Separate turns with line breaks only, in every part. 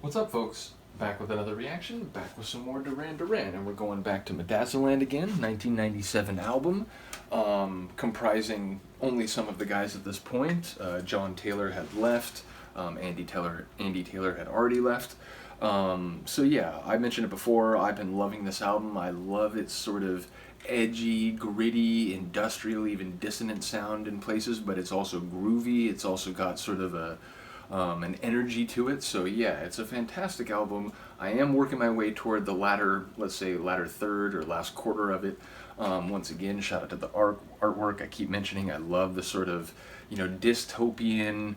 What's up, folks? Back with another reaction, back with some more Duran Duran, and we're going back to Medazzaland again, 1997 album, comprising only some of the guys at this point. John Taylor had left, Andy Taylor had already left. So yeah, I mentioned it before, I've been loving this album. I love its sort of edgy, gritty, industrial, even dissonant sound in places, but it's also groovy. It's also got sort of an energy to it. So yeah, it's a fantastic album. I am working my way toward the latter, let's say latter third or last quarter of it. Once again, shout out to the artwork. I keep mentioning I love the sort of, dystopian,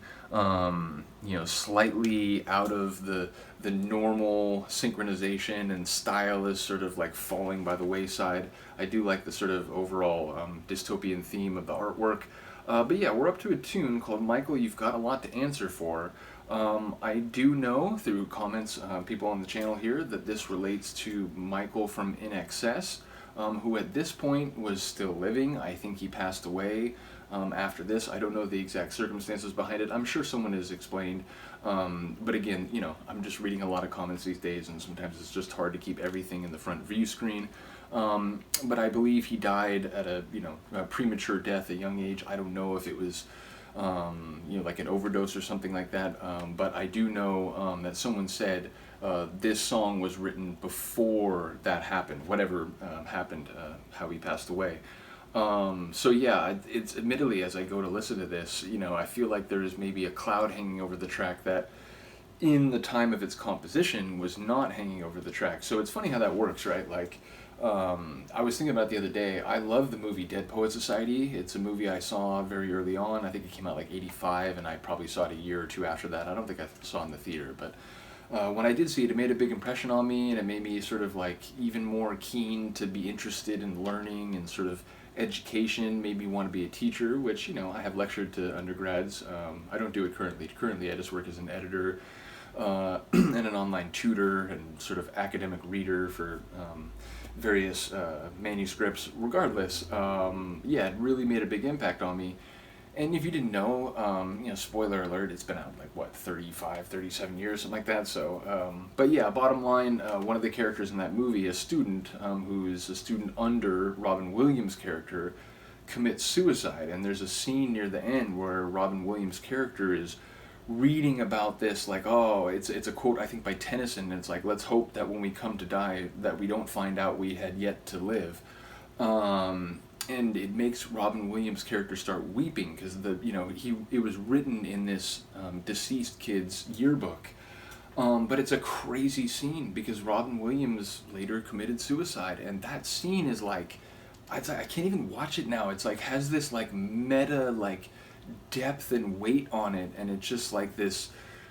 slightly out of the normal synchronization and style is sort of like falling by the wayside. I do like the sort of overall dystopian theme of the artwork. But yeah, we're up to a tune called Michael, You've Got a Lot to Answer For. I do know through comments, people on the channel here, that this relates to Michael from INXS, who at this point was still living. I think he passed away after this. I don't know the exact circumstances behind it. I'm sure someone has explained. But again, I'm just reading a lot of comments these days, and sometimes it's just hard to keep everything in the front view screen. But I believe he died at a premature death at a young age. I don't know if it was like an overdose or something like that. But I do know that someone said this song was written before that happened, whatever happened, how he passed away. So yeah, it's admittedly, as I go to listen to this, I feel like there is maybe a cloud hanging over the track that in the time of its composition was not hanging over the track. So it's funny how that works, right? Like, I was thinking about it the other day. I love the movie Dead Poet Society. It's a movie I saw very early on. I think it came out like '85, and I probably saw it a year or two after that. I don't think I saw it in the theater, but when I did see it, it made a big impression on me, and it made me sort of like even more keen to be interested in learning and sort of education, maybe want to be a teacher, which, I have lectured to undergrads. I don't do it currently. Currently, I just work as an editor and an online tutor and sort of academic reader for various manuscripts. Regardless, yeah, it really made a big impact on me. And if you didn't know, spoiler alert, it's been out like, what, 35, 37 years, something like that. So, but yeah, bottom line, one of the characters in that movie, a student who is a student under Robin Williams' character, commits suicide. And there's a scene near the end where Robin Williams' character is reading about this, like, oh, it's a quote, I think, by Tennyson, and it's like, let's hope that when we come to die, that we don't find out we had yet to live. And it makes Robin Williams' character start weeping, because it was written in this deceased kid's yearbook. But it's a crazy scene, because Robin Williams later committed suicide, and that scene is like, I can't even watch it now. It's like, has this like meta, like, depth and weight on it, and it's just like this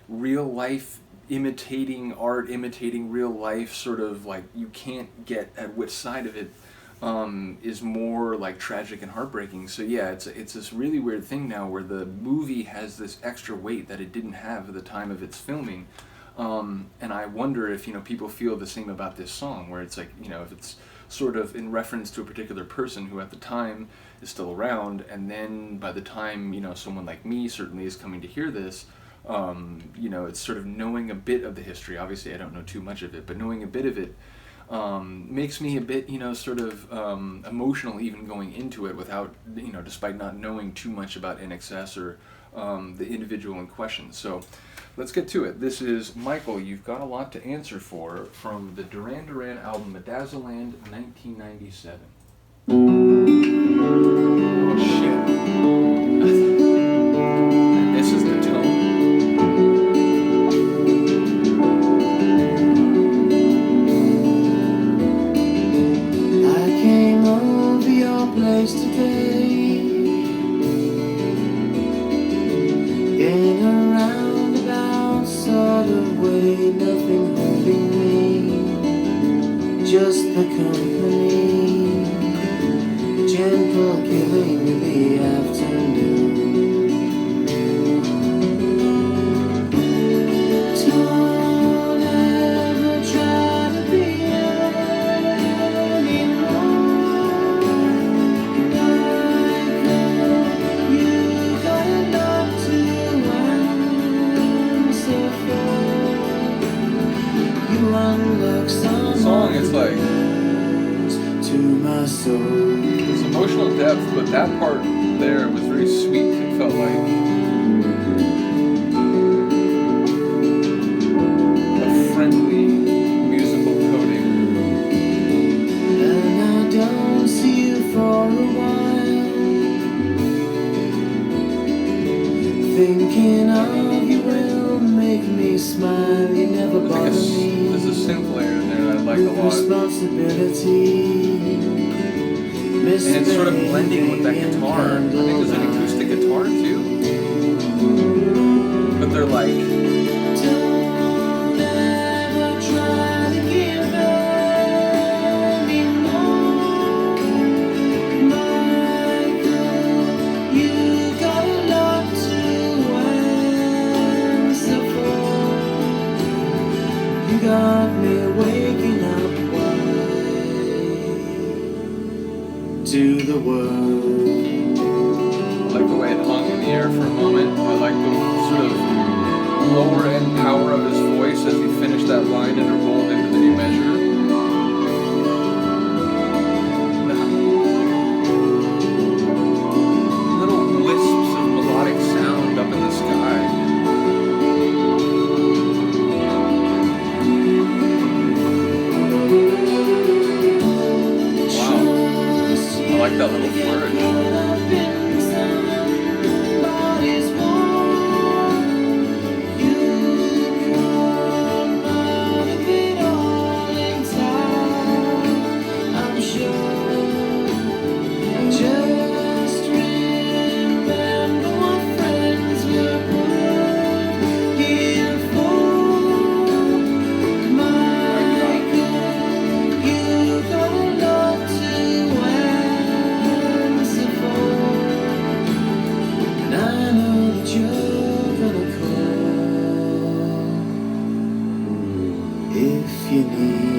real life imitating art, imitating real life, sort of like you can't get at which side of it is more like tragic and heartbreaking. So yeah, it's this really weird thing now where the movie has this extra weight that it didn't have at the time of its filming. And I wonder if people feel the same about this song, where it's like, if it's sort of in reference to a particular person who at the time is still around, and then by the time someone like me certainly is coming to hear this, it's sort of knowing a bit of the history. Obviously I don't know too much of it, but knowing a bit of it makes me a bit sort of emotional even going into it, without despite not knowing too much about INXS or the individual in question. So let's get to it. This is Michael, You've Got a Lot to Answer For, from the Duran Duran album Medazzaland, 1997. Oh shit. And this is the tone.
I came over your place today in a roundabout sort of way, nothing holding me, just the company, gentle killing in the afternoon. Don't ever try to be anymore, Michael. You got a lot to answer for. soul.
It's emotional depth, but that part there was very sweet. It felt like a friendly musical coating.
And I don't see you for a while. Thinking of you will make me smile. You never
There's
bother me.
a synth layer in there that I like a
With
lot.
responsibility.
And it's sort of blending with that guitar. I think there's an acoustic guitar too. But they're like,
Don't ever try to give anymore, Michael. You got a lot to answer for. You got me waking up wide to the world.
I like the way it hung in the air for a moment. I like the sort of lower end power of his voice as he finished that line and it rolled into the new measure. Little wisps of melodic sound up in the sky. Wow. I like that little flourish. If you need me,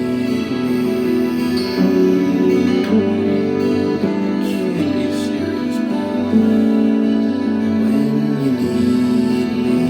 Can't be serious, man.
when you need me, if you need me.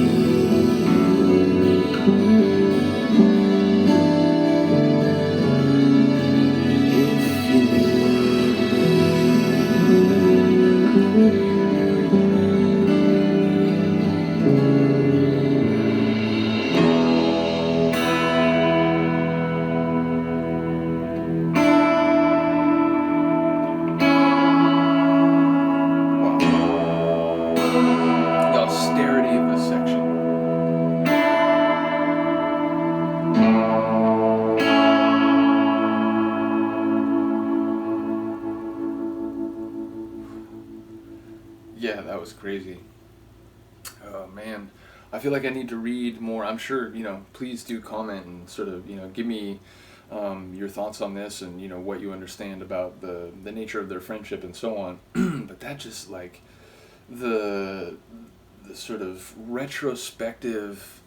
The austerity of this section. Yeah, that was crazy. Oh man, I feel like I need to read more. I'm sure, please do comment and sort of, give me your thoughts on this and, what you understand about the nature of their friendship and so on. But that just like the sort of retrospective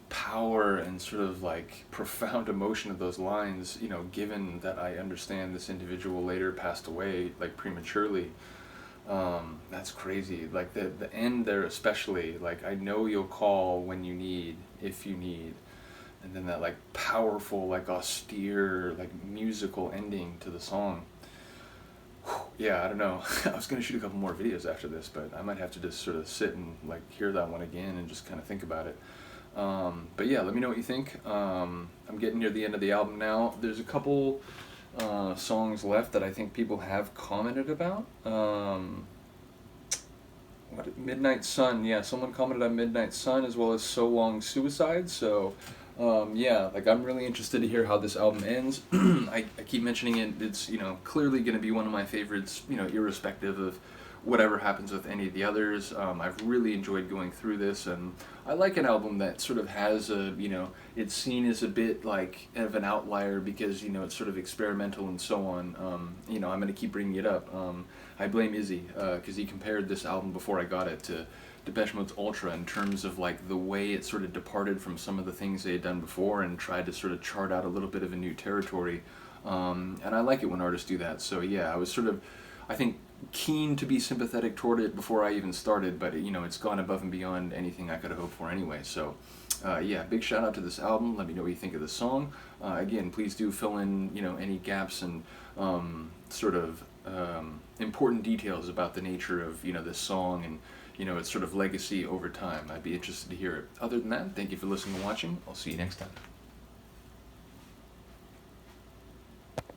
power and sort of like profound emotion of those lines, given that I understand this individual later passed away like prematurely. That's crazy. Like the end there especially, like I know you'll call when you need, if you need. And then that like powerful, like austere, like musical ending to the song. Yeah, I don't know. I was gonna shoot a couple more videos after this, but I might have to just sort of sit and like hear that one again and just kind of think about it. But yeah, let me know what you think. I'm getting near the end of the album now. There's a couple songs left that I think people have commented about. What Midnight Sun? Yeah, someone commented on Midnight Sun as well as So Long Suicide. So yeah, like I'm really interested to hear how this album ends. I keep mentioning it. It's clearly going to be one of my favorites. Irrespective of whatever happens with any of the others. I've really enjoyed going through this, and I like an album that sort of has a it's seen as a bit like of an outlier because it's sort of experimental and so on. I'm going to keep bringing it up. I blame Izzy because he compared this album before I got it to Depeche Mode's Ultra in terms of like the way it sort of departed from some of the things they had done before and tried to sort of chart out a little bit of a new territory. And I like it when artists do that. So yeah, I was sort of, I think, keen to be sympathetic toward it before I even started, but it's gone above and beyond anything I could have hoped for anyway. So Yeah, big shout out to this album. Let me know what you think of the song. Again, please do fill in, any gaps and sort of important details about the nature of, this song and, its sort of legacy over time. I'd be interested to hear it. Other than that, thank you for listening and watching. I'll see you next time.